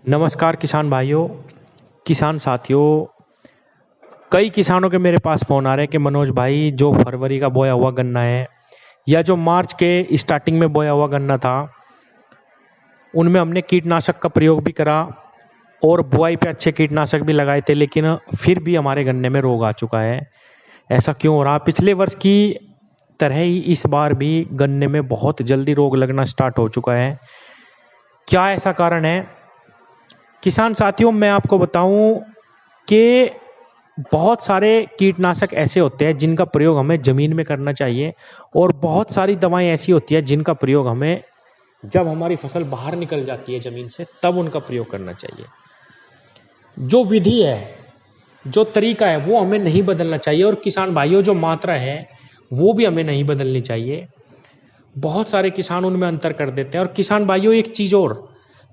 नमस्कार किसान भाइयों, किसान साथियों। कई किसानों के मेरे पास फ़ोन आ रहे हैं कि मनोज भाई, जो फरवरी का बोया हुआ गन्ना है या जो मार्च के स्टार्टिंग में बोया हुआ गन्ना था, उनमें हमने कीटनाशक का प्रयोग भी करा और बुआई पे अच्छे कीटनाशक भी लगाए थे, लेकिन फिर भी हमारे गन्ने में रोग आ चुका है। ऐसा क्यों हो रहा? पिछले वर्ष की तरह ही इस बार भी गन्ने में बहुत जल्दी रोग लगना स्टार्ट हो चुका है। क्या ऐसा कारण है? किसान साथियों, मैं आपको बताऊं कि बहुत सारे कीटनाशक ऐसे होते हैं जिनका प्रयोग हमें ज़मीन में करना चाहिए, और बहुत सारी दवाएं ऐसी होती है जिनका प्रयोग हमें जब हमारी फसल बाहर निकल जाती है ज़मीन से तब उनका प्रयोग करना चाहिए। जो विधि है, जो तरीका है, वो हमें नहीं बदलना चाहिए। और किसान भाइयों, जो मात्रा है वो भी हमें नहीं बदलनी चाहिए। बहुत सारे किसान उनमें अंतर कर देते हैं। और किसान भाइयों, एक चीज़ और,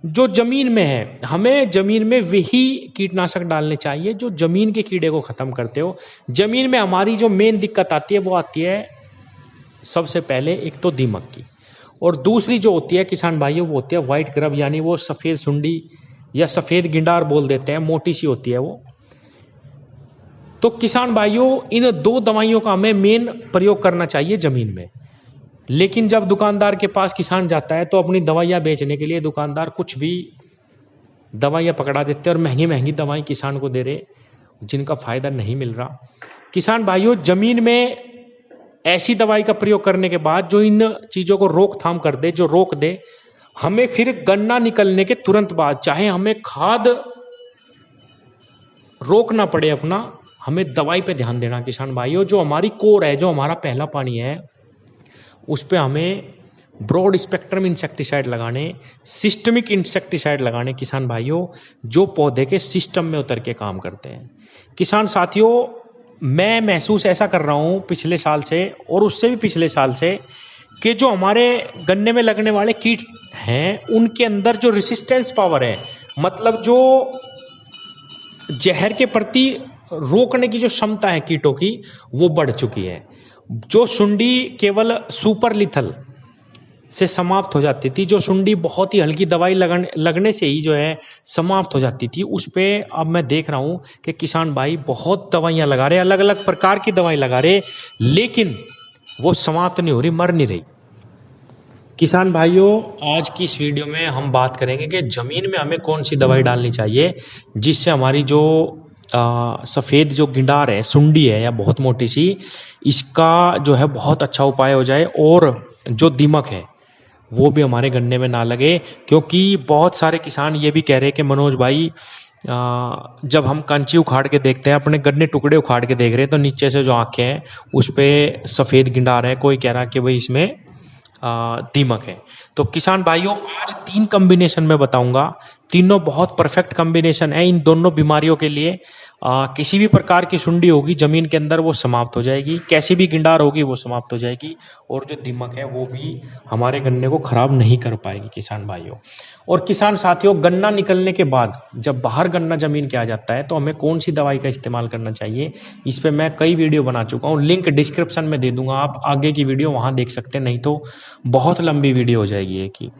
जो जमीन में है, हमें जमीन में वही कीटनाशक डालने चाहिए जो जमीन के कीड़े को खत्म करते हो। जमीन में हमारी जो मेन दिक्कत आती है वो आती है सबसे पहले एक तो दीमक की, और दूसरी जो होती है किसान भाइयों वो होती है व्हाइट ग्रब, यानी वो सफ़ेद सुंडी या सफ़ेद गिंडार बोल देते हैं, मोटी सी होती है वो। तो किसान भाइयों, इन दो दवाइयों का हमें मेन प्रयोग करना चाहिए जमीन में। लेकिन जब दुकानदार के पास किसान जाता है तो अपनी दवाइयाँ बेचने के लिए दुकानदार कुछ भी दवाइयाँ पकड़ा देते हैं और महंगी महंगी दवाएं किसान को दे रहे, जिनका फ़ायदा नहीं मिल रहा। किसान भाइयों, ज़मीन में ऐसी दवाई का प्रयोग करने के बाद जो इन चीज़ों को रोकथाम कर दे, जो रोक दे, हमें फिर गन्ना निकलने के तुरंत बाद, चाहे हमें खाद रोकना पड़े अपना, हमें दवाई पे ध्यान देना। किसान भाइयों, जो हमारी कोर है, जो हमारा पहला पानी है, उस पे हमें ब्रॉड स्पेक्ट्रम इंसेक्टिसाइड लगाने, सिस्टमिक इंसेक्टिसाइड लगाने किसान भाइयों, जो पौधे के सिस्टम में उतर के काम करते हैं। किसान साथियों, मैं महसूस ऐसा कर रहा हूँ पिछले साल से और उससे भी पिछले साल से कि जो हमारे गन्ने में लगने वाले कीट हैं उनके अंदर जो रेसिस्टेंस पावर है, मतलब जो जहर के प्रति रोकने की जो क्षमता है कीटों की, वो बढ़ चुकी है। जो सुंडी केवल सुपर लिथल से समाप्त हो जाती थी, जो सुंडी बहुत ही हल्की दवाई लगने से ही जो है समाप्त हो जाती थी, उस पे अब मैं देख रहा हूँ कि किसान भाई बहुत दवाइयाँ लगा रहे, अलग अलग प्रकार की दवाई लगा रहे, लेकिन वो समाप्त नहीं हो रही, मर नहीं रही। किसान भाइयों, आज की इस वीडियो में हम बात करेंगे कि ज़मीन में हमें कौन सी दवाई डालनी चाहिए जिससे हमारी जो सफ़ेद जो गिंडार है, सुंडी है या बहुत मोटी सी, इसका जो है बहुत अच्छा उपाय हो जाए और जो दीमक है वो भी हमारे गन्ने में ना लगे। क्योंकि बहुत सारे किसान ये भी कह रहे हैं कि मनोज भाई, जब हम कंची उखाड़ के देखते हैं, अपने गन्ने टुकड़े उखाड़ के देख रहे हैं, तो नीचे से जो आँखें हैं उस पर सफ़ेद गिंडार है। कोई कह रहा है कि भाई इसमें दीमक है। तो किसान भाइयों, आज 3 कॉम्बिनेशन में बताऊंगा, तीनों बहुत परफेक्ट कॉम्बिनेशन है इन दोनों बीमारियों के लिए। किसी भी प्रकार की सुंडी होगी जमीन के अंदर वो समाप्त हो जाएगी, कैसी भी गिंडार होगी वो समाप्त हो जाएगी, और जो दीमक है वो भी हमारे गन्ने को खराब नहीं कर पाएगी किसान भाइयों। और किसान साथियों, गन्ना निकलने के बाद जब बाहर गन्ना जमीन के आ जाता है तो हमें कौन सी दवाई का इस्तेमाल करना चाहिए, इस पे मैं कई वीडियो बना चुका हूँ, लिंक डिस्क्रिप्शन में दे दूंगा, आप आगे की वीडियो वहाँ देख सकते हैं, नहीं तो बहुत लंबी वीडियो हो जाएगी एक ही।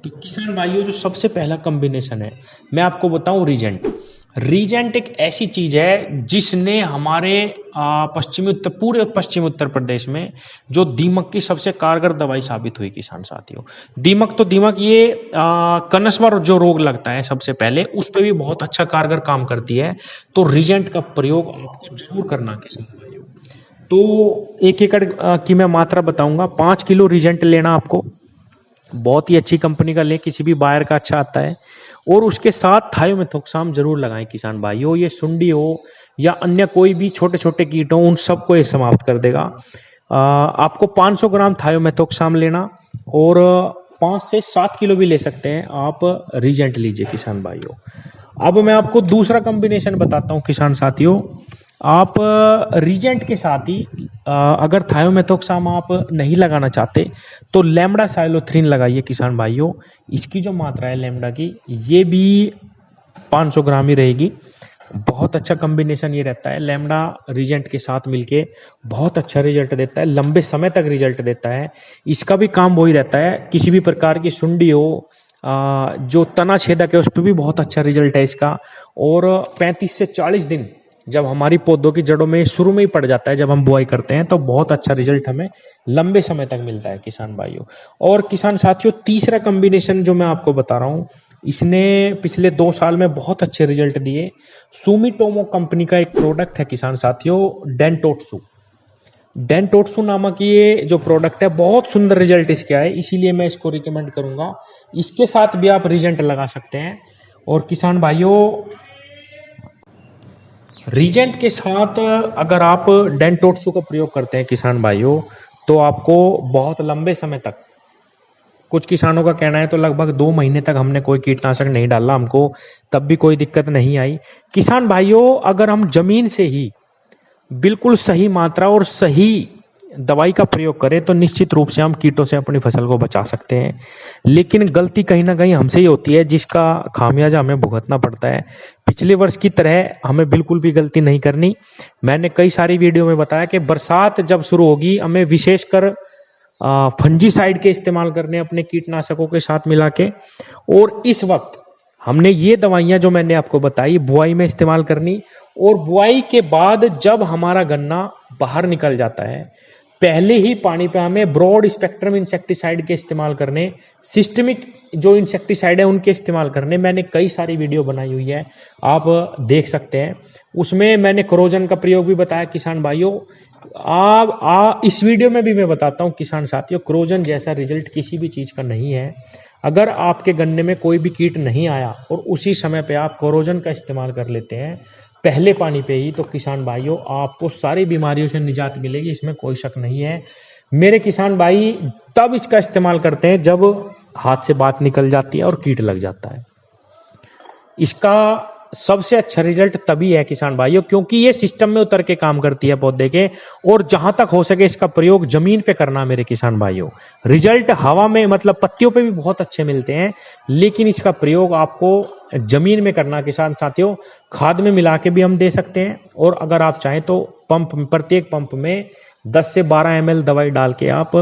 तो किसान भाइयों, जो सबसे पहला कॉम्बिनेशन है मैं आपको बताऊं, रीजेंट। रीजेंट एक ऐसी चीज है जिसने हमारे पूरे पश्चिमी उत्तर प्रदेश में जो दीमक की सबसे कारगर दवाई साबित हुई किसान साथियों। दीमक ये कनस्वर जो रोग लगता है सबसे पहले, उस पर भी बहुत अच्छा कारगर काम करती है। तो रीजेंट का प्रयोग आपको जरूर करना किसान भाइयों। तो 1 एकड़ की मैं मात्रा बताऊंगा। 5 किलो रीजेंट लेना आपको, बहुत ही अच्छी कंपनी का लें, किसी भी बायर का अच्छा आता है। और उसके साथ थायोमेथोक्साम जरूर लगाएं किसान भाइयों। ये सुंडी हो या अन्य कोई भी छोटे छोटे कीट हो, उन सबको ये समाप्त कर देगा। आपको 500 ग्राम थायोमेथोक्साम लेना, और 5 से 7 किलो भी ले सकते हैं आप रीजेंट लीजिए किसान भाइयों। अब मैं आपको दूसरा कॉम्बिनेशन बताता हूँ किसान साथियों। आप रीजेंट के साथ ही अगर थायोमेथोक्साम आप नहीं लगाना चाहते तो लैम्बडा साइलोथ्रीन लगाइए किसान भाइयों। इसकी जो मात्रा है लैम्बडा की, ये भी 500 ग्राम ही रहेगी। बहुत अच्छा कॉम्बिनेशन ये रहता है, लैम्बडा रीजेंट के साथ मिलके बहुत अच्छा रिजल्ट देता है, लंबे समय तक रिजल्ट देता है। इसका भी काम वही रहता है, किसी भी प्रकार की सुंडी हो जो तना छेदक है उस पर भी बहुत अच्छा रिजल्ट है इसका। और 35 से 40 दिन जब हमारी पौधों की जड़ों में शुरू में ही पड़ जाता है, जब हम बुआई करते हैं, तो बहुत अच्छा रिजल्ट हमें लंबे समय तक मिलता है किसान भाइयों। और किसान साथियों, तीसरा कॉम्बिनेशन जो मैं आपको बता रहा हूँ, इसने पिछले 2 साल में बहुत अच्छे रिजल्ट दिए। सुमिटोमो कंपनी का एक प्रोडक्ट है किसान साथियों, डेंटोट्सु। डेंटोट्सु नामक ये जो प्रोडक्ट है, बहुत सुंदर रिजल्ट इसके आए, इसीलिए मैं इसको रिकमेंड करूंगा। इसके साथ भी आप रीजेंट लगा सकते हैं। और किसान भाइयों, रीजेंट के साथ अगर आप डेंटोट्सु का प्रयोग करते हैं किसान भाइयों, तो आपको बहुत लंबे समय तक, कुछ किसानों का कहना है तो लगभग 2 महीने तक हमने कोई कीटनाशक नहीं डाला, हमको तब भी कोई दिक्कत नहीं आई। किसान भाइयों, अगर हम जमीन से ही बिल्कुल सही मात्रा और सही दवाई का प्रयोग करें तो निश्चित रूप से हम कीटों से अपनी फसल को बचा सकते हैं। लेकिन गलती कहीं ना कहीं हमसे ही होती है, जिसका खामियाजा हमें भुगतना पड़ता है। पिछले वर्ष की तरह हमें बिल्कुल भी गलती नहीं करनी। मैंने कई सारी वीडियो में बताया कि बरसात जब शुरू होगी, हमें विशेषकर फंजीसाइड के इस्तेमाल करने अपने कीटनाशकों के साथ मिला के। और इस वक्त हमने ये दवाइयां जो मैंने आपको बताई बुआई में इस्तेमाल करनी। और बुआई के बाद जब हमारा गन्ना बाहर निकल जाता है, पहले ही पानी पे हमें ब्रॉड स्पेक्ट्रम इंसेक्टिसाइड के इस्तेमाल करने, सिस्टमिक जो इंसेक्टिसाइड है उनके इस्तेमाल करने। मैंने कई सारी वीडियो बनाई हुई है, आप देख सकते हैं। उसमें मैंने क्रोजन का प्रयोग भी बताया किसान भाइयों। इस वीडियो में भी मैं बताता हूं किसान साथियों, क्रोजन जैसा रिजल्ट किसी भी चीज का नहीं है। अगर आपके गन्ने में कोई भी कीट नहीं आया और उसी समय पे आप क्रोजन का इस्तेमाल कर लेते हैं पहले पानी पे ही, तो किसान भाइयों आपको सारी बीमारियों से निजात मिलेगी, इसमें कोई शक नहीं है। मेरे किसान भाई तब इसका इस्तेमाल करते हैं जब हाथ से बात निकल जाती है और कीट लग जाता है। इसका सबसे अच्छा रिजल्ट तभी है किसान भाइयों, क्योंकि ये सिस्टम में उतर के काम करती है पौधे के। और जहां तक हो सके इसका प्रयोग जमीन पे करना मेरे किसान भाइयों। रिजल्ट हवा में मतलब पत्तियों पे भी बहुत अच्छे मिलते हैं, लेकिन इसका प्रयोग आपको जमीन में करना किसान साथियों। खाद में मिला के भी हम दे सकते हैं, और अगर आप चाहें तो प्रत्येक पंप में 10 से 12 ml दवाई डाल के आप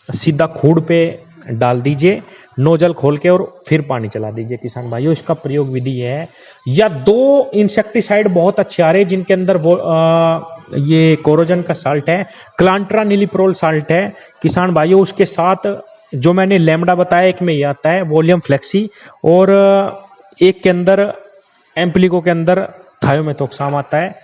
सीधा खूड़ पे डाल दीजिए, नोजल खोल के, और फिर पानी चला दीजिए किसान भाइयों। इसका प्रयोग विधि है। या 2 इंसेक्टिसाइड बहुत अच्छे आ रहे हैं जिनके अंदर वो ये कोरोजन का साल्ट है, क्लांट्रानिलिप्रोल साल्ट है किसान भाइयों। उसके साथ जो मैंने लैम्डा बताया, एक में ये आता है वॉल्यूम फ्लेक्सी, और एक के अंदर एम्प्लिको के अंदर थायोमेथोक्साम आता है।